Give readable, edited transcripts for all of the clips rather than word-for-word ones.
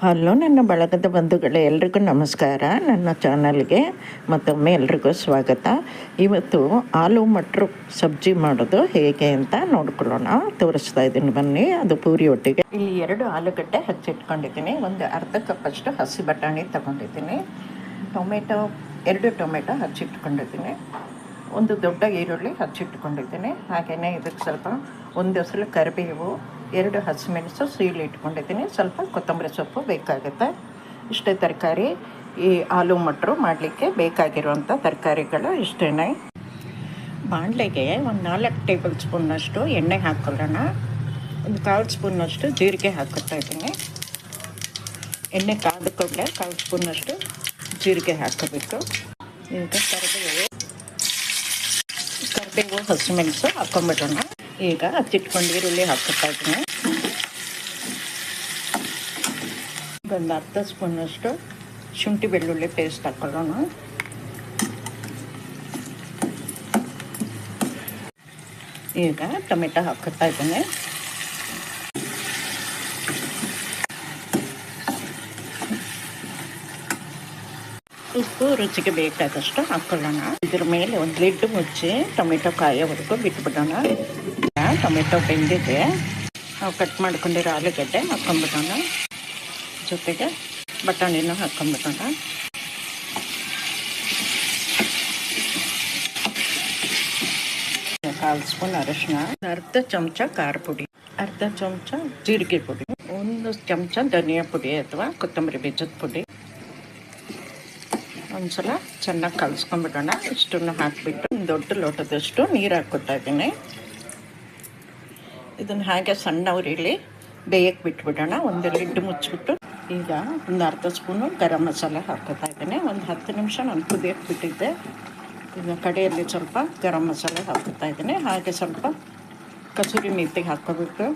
Hello ನನ್ನ ಬಳಗದ ಬಂಧುಗಳೇ, ಎಲ್ರಿಗೂ ನಮಸ್ಕಾರ. ನನ್ನ ಚಾನಲ್ಗೆ ಮತ್ತೊಮ್ಮೆ ಎಲ್ರಿಗೂ ಸ್ವಾಗತ. ಇವತ್ತು ಆಲೂ ಮಟ್ರು ಸಬ್ಜಿ ಮಾಡೋದು ಹೇಗೆ ಅಂತ ನೋಡ್ಕೊಳ್ಳೋಣ. ತೋರಿಸ್ತಾ ಇದ್ದೀನಿ ಬನ್ನಿ. ಅದು ಪೂರಿ ಒಟ್ಟಿಗೆ ಇಲ್ಲಿ 2 ಆಲೂಗಡ್ಡೆ ಹಚ್ಚಿಟ್ಕೊಂಡಿದ್ದೀನಿ. ಒಂದು ಅರ್ಧ ಕಪ್ಪಷ್ಟು ಹಸಿ ಬಟಾಣಿ ತಗೊಂಡಿದ್ದೀನಿ. ಎರಡು ಟೊಮೆಟೊ ಹಚ್ಚಿಟ್ಕೊಂಡಿದ್ದೀನಿ. ಒಂದು ದೊಡ್ಡ ಈರುಳ್ಳಿ ಹಚ್ಚಿಟ್ಕೊಂಡಿದ್ದೀನಿ. ಹಾಗೆಯೇ ಇದಕ್ಕೆ ಸ್ವಲ್ಪ ಒಂದು ಹೆಸರು ಕರಿಬೇವು, 2 ಹಸಿಮೆಣಸು ಸೀಳಿ ಇಟ್ಕೊಂಡಿದ್ದೀನಿ. ಸ್ವಲ್ಪ ಕೊತ್ತಂಬರಿ ಸೊಪ್ಪು ಬೇಕಾಗುತ್ತೆ. ಇಷ್ಟೇ ತರಕಾರಿ. ಈ ಆಲೂ ಮಟ್ರು ಮಾಡಲಿಕ್ಕೆ ಬೇಕಾಗಿರುವಂಥ ತರಕಾರಿಗಳು ಇಷ್ಟೇ. ಬಾಣಲೆಗೆ ಒಂದು 4 ಟೇಬಲ್ ಸ್ಪೂನ್ನಷ್ಟು ಎಣ್ಣೆ ಹಾಕ್ಕೊಳ್ಳೋಣ. ಒಂದು 1/4 ಸ್ಪೂನ್ನಷ್ಟು ಜೀರಿಗೆ ಹಾಕ್ಕೊತಾ ಇದ್ದೀನಿ. ಎಣ್ಣೆ ಕಾದ ಕೂಡಲೇ 1/4 ಸ್ಪೂನ್ನಷ್ಟು ಜೀರಿಗೆ ಹಾಕಬೇಕು. ಈಗ ಕರಿಬೇವು ಹಸಿಮೆಣಸು ಹಾಕ್ಕೊಂಬಿಡೋಣ. ಈಗ ಹಚ್ಚಿಟ್ಕೊಂಡು ಈರುಳ್ಳಿ ಹಾಕ್ಕೊತಾ ಇದ್ದೀನಿ. ಒಂದು ಅರ್ಧ ಸ್ಪೂನಷ್ಟು ಶುಂಠಿ ಬೆಳ್ಳುಳ್ಳಿ ಪೇಸ್ಟ್ ಹಾಕ್ಕೊಳ್ಳೋಣ. ಈಗ ಟೊಮೆಟೊ ಹಾಕ್ಕೊತಾ ಇದ್ದೀನಿ. ಉಪ್ಪು ರುಚಿಗೆ ಬೇಕಾದಷ್ಟು ಹಾಕ್ಕೊಳ್ಳೋಣ. ಇದ್ರ ಮೇಲೆ ಒಂದು ಲಿಡ್ ಮುಚ್ಚಿ ಟೊಮೆಟೊ ಕಾಯೋವರೆಗೂ ಬಿಟ್ಬಿಡೋಣ. ಟೊಮೆಟೊ ಬೆಂದಿದೆ. ನಾವು ಕಟ್ ಮಾಡ್ಕೊಂಡಿರೋ ಆಲೂಗಡ್ಡೆ ಹಾಕ್ಕೊಂಡ್ಬಿಡೋಣ. ಜೊತೆಗೆ ಬಟಾಣಿನೂ ಹಾಕ್ಕೊಂಡ್ಬಿಡೋಣ. ಕಾಲು ಸ್ಪೂನ್ ಅರಿಶಿನ, ಅರ್ಧ ಚಮಚ ಖಾರ ಪುಡಿ, ಅರ್ಧ ಚಮಚ ಜೀರಿಗೆ ಪುಡಿ, 1 ಚಮಚ ಧನಿಯಾ ಪುಡಿ ಅಥವಾ ಕೊತ್ತಂಬರಿ ಬೀಜದ ಪುಡಿ. ಒಂದ್ಸಲ ಚೆನ್ನಾಗಿ ಕಲಿಸ್ಕೊಂಡ್ಬಿಡೋಣ. ಇಷ್ಟನ್ನು ಹಾಕಿಬಿಟ್ಟು ಒಂದು ದೊಡ್ಡ ಲೋಟದಷ್ಟು ನೀರು ಹಾಕ್ಕೊತಾ ಇದ್ದೀನಿ. ಇದನ್ನು ಹಾಗೆ ಸಣ್ಣ ಉರಿಲಿ ಬೇಯಕ್ಕೆ ಬಿಟ್ಬಿಡೋಣ. ಒಂದು ಲಿಡ್ ಮುಚ್ಚಿಬಿಟ್ಟು ಈಗ ಒಂದು ಅರ್ಧ ಸ್ಪೂನು ಗರಂ ಮಸಾಲೆ ಹಾಕ್ಕೊತಾ ಇದ್ದೀನಿ. ಒಂದು 10 ನಿಮಿಷ ನಾನು ಕುದಿಯಕ್ಕೆ ಬಿಟ್ಟಿದ್ದೆ. ಈಗ ಕಡೆಯಲ್ಲಿ ಸ್ವಲ್ಪ ಗರಂ ಮಸಾಲೆ ಹಾಕ್ಕೊತಾ ಇದ್ದೀನಿ. ಹಾಗೆ ಸ್ವಲ್ಪ ಕಸೂರಿ ಮೇಥಿ ಹಾಕ್ಕೋಬೇಕು.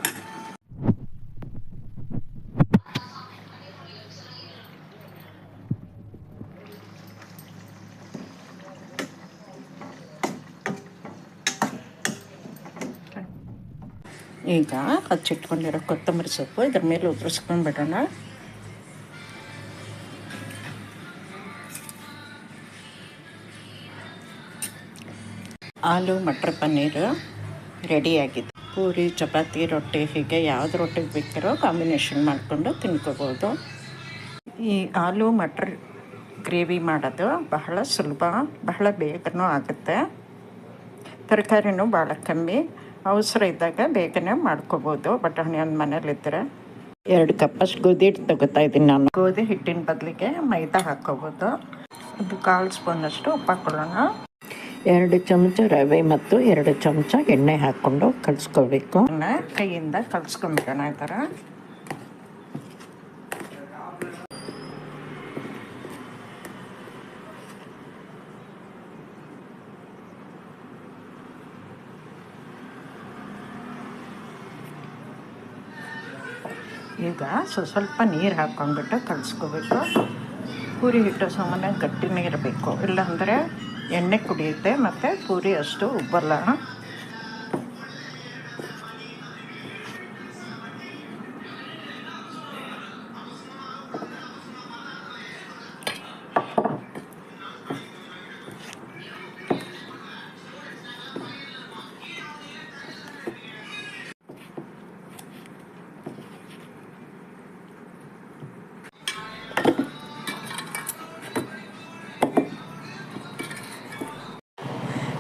ಈಗ ಹಚ್ಚಿಟ್ಕೊಂಡಿರೋ ಕೊತ್ತಂಬರಿ ಸೊಪ್ಪು ಇದ್ರ ಮೇಲೆ ಉದುರಿಸ್ಕೊಂಡ್ಬಿಡೋಣ. ಆಲೂ ಮಟರ್ ಪನ್ನೀರು ರೆಡಿಯಾಗಿದೆ. ಪೂರಿ, ಚಪಾತಿ, ರೊಟ್ಟಿ ಹೀಗೆ ಯಾವ್ದು ರೊಟ್ಟಿಗೆ ಬೇಕಿರೋ ಕಾಂಬಿನೇಷನ್ ಮಾಡಿಕೊಂಡು ತಿನ್ಕೋಬೋದು. ಈ ಆಲೂ ಮಟರ್ ಗ್ರೇವಿ ಮಾಡೋದು ಬಹಳ ಸುಲಭ, ಬಹಳ ಬೇಗನೂ ಆಗುತ್ತೆ. ತರಕಾರಿನೂ ಭಾಳ ಕಮ್ಮಿ. ಅವಸರ ಇದ್ದಾಗ ಬೇಗನೆ ಮಾಡ್ಕೋಬೋದು. ಬಟಾಣಿ ಒಂದು ಮನೇಲಿದ್ದರೆ 2 ಕಪ್ಪಷ್ಟು ಗೋಧಿ ಹಿಟ್ಟು ತಗೋತಾ ಇದ್ದೀನಿ ನಾನು. ಗೋಧಿ ಹಿಟ್ಟಿನ ಬದಲಿಗೆ ಮೈದಾ ಹಾಕ್ಕೋಬೋದು. ಒಂದು 1/4 ಸ್ಪೂನಷ್ಟು ಉಪ್ಪು ಹಾಕ್ಕೊಳ್ಳೋಣ. 2 ಚಮಚ ರವೆ ಮತ್ತು 2 ಚಮಚ ಎಣ್ಣೆ ಹಾಕ್ಕೊಂಡು ಕಲಿಸ್ಕೋಬೇಕು. ಕೈಯಿಂದ ಕಲಿಸ್ಕೊಂಡ್ಬಿಡೋಣ ಈ ಥರ. ಈಗ ಸ್ವಲ್ಪ ನೀರು ಹಾಕ್ಕೊಂಡ್ಬಿಟ್ಟು ಕಲಿಸ್ಕೋಬೇಕು. ಪೂರಿ ಹಿಟ್ಟು ಸಾಮಾನ್ಯ ಗಟ್ಟಿನೇ ಇರಬೇಕು, ಇಲ್ಲಾಂದರೆ ಎಣ್ಣೆ ಕುಡಿಯುತ್ತೆ ಮತ್ತು ಪೂರಿ ಅಷ್ಟು ಉಬ್ಬಲ್ಲ.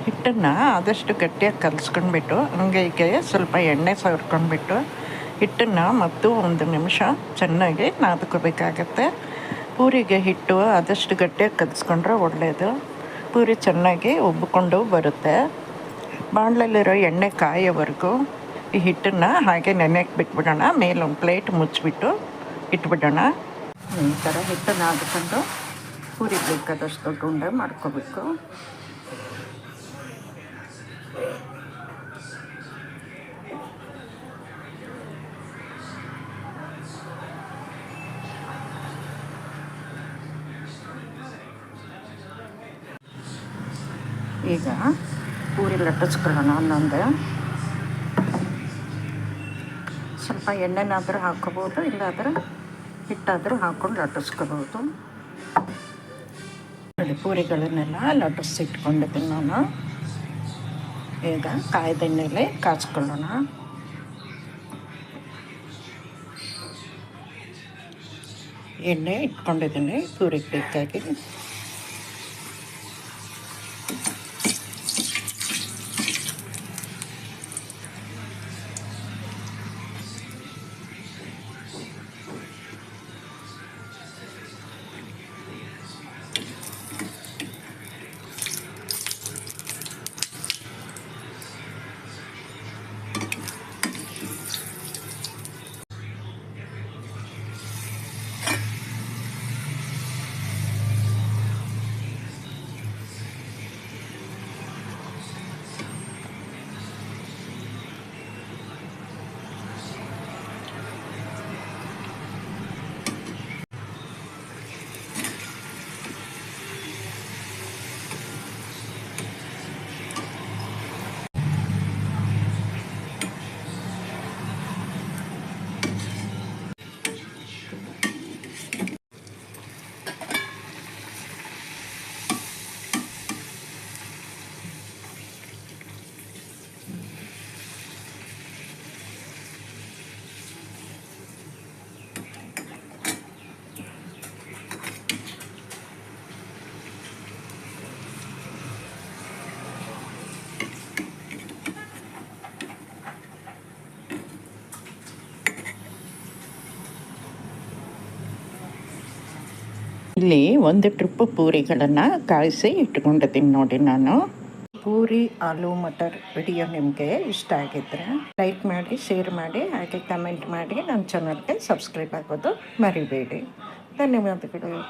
ಹಿಟ್ಟನ್ನು ಆದಷ್ಟು ಗಟ್ಟಿಯಾಗಿ ಕಲಿಸ್ಕೊಂಡ್ಬಿಟ್ಟು ಅಂಗೈಗೆ ಸ್ವಲ್ಪ ಎಣ್ಣೆ ಸವರ್ಕೊಂಡ್ಬಿಟ್ಟು ಹಿಟ್ಟನ್ನು ಮತ್ತು 1 ನಿಮಿಷ ಚೆನ್ನಾಗಿ ನಾದ್ಕೋಬೇಕಾಗತ್ತೆ. ಪೂರಿಗೆ ಹಿಟ್ಟು ಆದಷ್ಟು ಗಟ್ಟಿಯಾಗಿ ಕಲಿಸ್ಕೊಂಡ್ರೆ ಒಳ್ಳೆಯದು. ಪೂರಿ ಚೆನ್ನಾಗಿ ಉಬ್ಬಿಕೊಂಡು ಬರುತ್ತೆ. ಬಾಣಲೆಯಲ್ಲಿರೋ ಎಣ್ಣೆ ಕಾಯೋವರೆಗೂ ಈ ಹಿಟ್ಟನ್ನು ಹಾಗೆ ನೆನೆಯಕ್ಕೆ ಬಿಟ್ಬಿಡೋಣ. ಮೇಲೊಂದು ಪ್ಲೇಟ್ ಮುಚ್ಚಿಬಿಟ್ಟು ಇಟ್ಬಿಡೋಣ. ಈ ಥರ ಹಿಟ್ಟನ್ನು ಹಾಕ್ಕೊಂಡು ಪೂರಿಗೆ ಬೇಕಾದಷ್ಟು ದೊಡ್ಡ ಉಂಡೆ ಮಾಡ್ಕೋಬೇಕು. ಈಗ ಪೂರಿ ಲಟ್ಟಿಸ್ಕೊಳ್ಳೋಣ. ಒಂದೊಂದೇ ಸ್ವಲ್ಪ ಎಣ್ಣೆನಾದರೂ ಹಾಕ್ಕೋಬೋದು, ಇಲ್ಲಾದರೆ ಹಿಟ್ಟಾದರೂ ಹಾಕ್ಕೊಂಡು ಲಟ್ಟಿಸ್ಕೋಬೋದು. ನೋಡಿ, ಪೂರಿಗಳನ್ನೆಲ್ಲ ಲಟ್ಟಿಸಿಟ್ಕೊಂಡಿದ್ದೀನಿ ನಾನು. ಈಗ ಕಾಯ್ದ ಎಣ್ಣೆಲೆ ಕಾಯಿಸ್ಕೊಳ್ಳೋಣ. ಎಣ್ಣೆ ಇಟ್ಕೊಂಡಿದ್ದೀನಿ ಪೂರಿಗೆ ಬೇಕಾಗಿ. ಇಲ್ಲಿ ಒಂದು ಟ್ರಿಪ್ ಪೂರಿಗಳನ್ನು ಕಾಯಿಸಿ ಇಟ್ಕೊಂಡಿದ್ದೀನಿ ನೋಡಿ ನಾನು. ಪೂರಿ ಆಲೂ ಮಟರ್ ವಿಡಿಯೋ ನಿಮಗೆ ಇಷ್ಟ ಆಗಿದ್ದರೆ ಲೈಕ್ ಮಾಡಿ, ಶೇರ್ ಮಾಡಿ, ಹಾಗೆ ಕಮೆಂಟ್ ಮಾಡಿ. ನನ್ನ ಚಾನಲ್ಗೆ ಸಬ್ಸ್ಕ್ರೈಬ್ ಆಗೋದು ಮರಿಬೇಡಿ. ಧನ್ಯವಾದಗಳು.